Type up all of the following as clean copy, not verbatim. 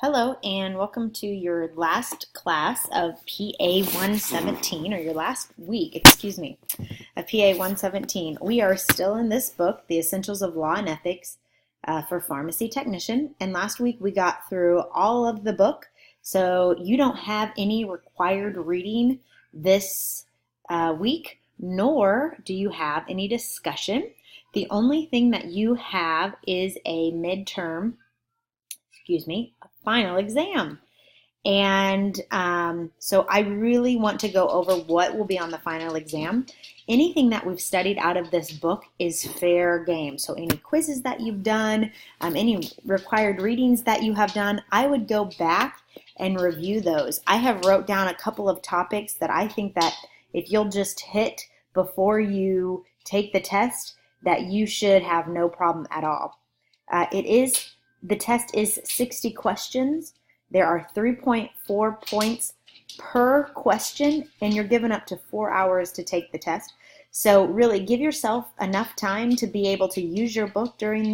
Hello and welcome to your last class of PA117, or your last week, of PA117. We are still in this book, The Essentials of Law and Ethics for Pharmacy Technician, and last week we got through all of the book, so you don't have any required reading this week, nor do you have any discussion. The only thing that you have is a final exam. And so I really want to go over what will be on the final exam. Anything that we've studied out of this book is fair game. So any quizzes that you've done, any required readings that you have done, I would go back and review those. I have wrote down a couple of topics that I think that if you'll just hit before you take the test, that you should have no problem at all. The test is 60 questions. There are 3.4 points per question, and you're given up to 4 hours to take the test. So really give yourself enough time to be able to use your book during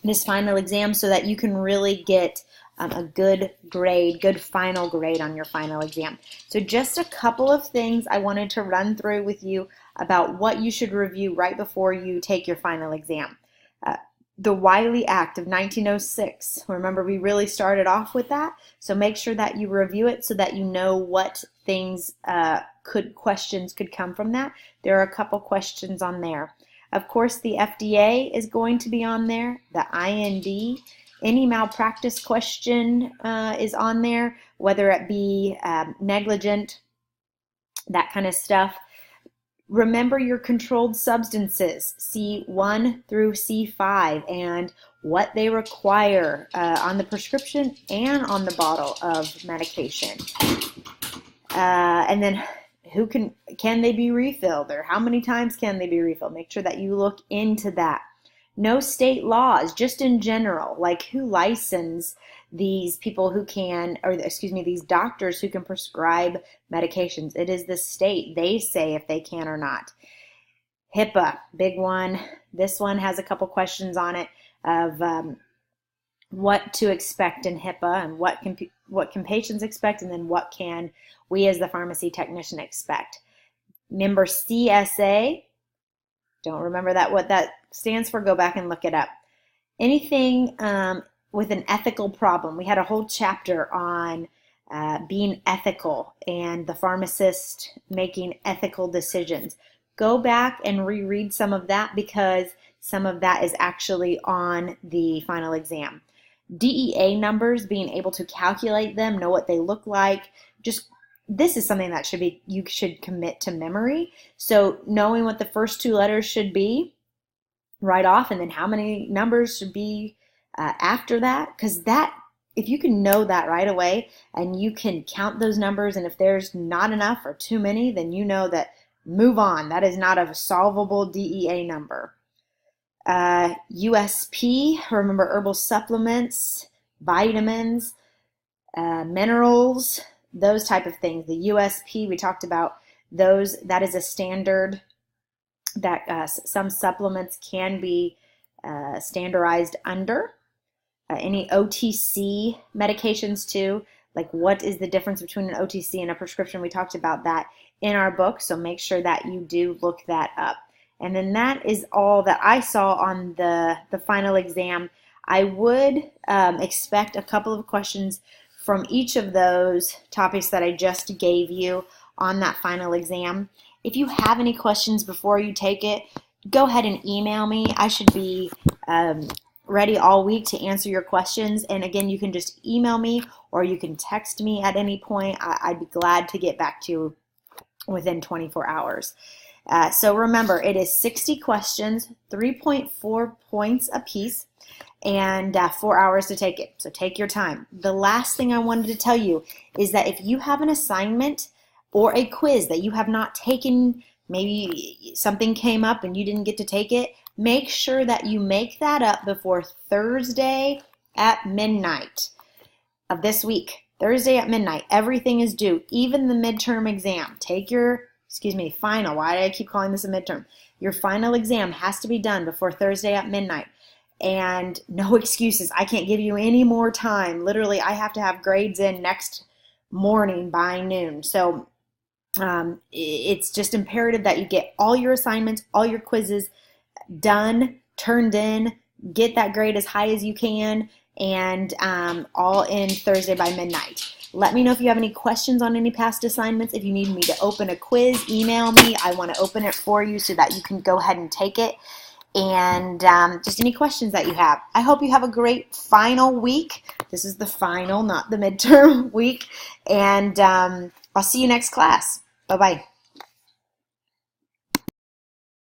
this final exam so that you can really get a good final grade on your final exam. So just a couple of things I wanted to run through with you about what you should review right before you take your final exam. The Wiley Act of 1906. Remember, we really started off with that, so make sure that you review it so that you know what things questions could come from that. There are a couple questions on there. Of course, the FDA is going to be on there, the IND, any malpractice question is on there, whether it be negligent, that kind of stuff. Remember your controlled substances, C1 through C5, and what they require on the prescription and on the bottle of medication. And then can they be refilled, or how many times can they be refilled? Make sure that you look into that. No state laws, just in general, like who license these people who can, these doctors who can prescribe medications. It is the state. They say if they can or not. HIPAA, big one. This one has a couple questions on it of what to expect in HIPAA and what can patients expect, and then what can we as the pharmacy technician expect. Remember CSA. Don't remember what that stands for. Go back and look it up. Anything with an ethical problem. We had a whole chapter on being ethical and the pharmacist making ethical decisions. Go back and reread some of that, because some of that is actually on the final exam. DEA numbers, being able to calculate them, know what they look like. This is something that you should commit to memory. So knowing what the first two letters should be right off, and then how many numbers should be after that, because if you can know that right away and you can count those numbers, and if there's not enough or too many, then you know that move on. That is not a solvable DEA number. USP, remember herbal supplements, vitamins, minerals, those type of things. The USP, we talked about those. That is a standard that some supplements can be standardized under. Any OTC medications too, like what is the difference between an OTC and a prescription? We talked about that in our book, so make sure that you do look that up. And then that is all that I saw on the final exam. I would expect a couple of questions from each of those topics that I just gave you on that final exam. If you have any questions before you take it, go ahead and email me. I should be ready all week to answer your questions. And again, you can just email me or you can text me at any point. I'd be glad to get back to you within 24 hours. So remember, it is 60 questions, 3.4 points apiece, and 4 hours to take it. So take your time. The last thing I wanted to tell you is that if you have an assignment or a quiz that you have not taken, maybe something came up and you didn't get to take it, make sure that you make that up before Thursday at midnight of this week. Thursday at midnight, everything is due, even the midterm exam. Take your, final. Why do I keep calling this a midterm? Your final exam has to be done before Thursday at midnight. and no excuses. I can't give you any more time. Literally, I have to have grades in next morning by noon. So it's just imperative that you get all your assignments, all your quizzes done, turned in, get that grade as high as you can, and all in Thursday by midnight. Let me know if you have any questions on any past assignments. If you need me to open a quiz, email me. I want to open it for you so that you can go ahead and take it. And just any questions that you have. I hope you have a great final week. This is the final, not the midterm week. And I'll see you next class. Bye-bye.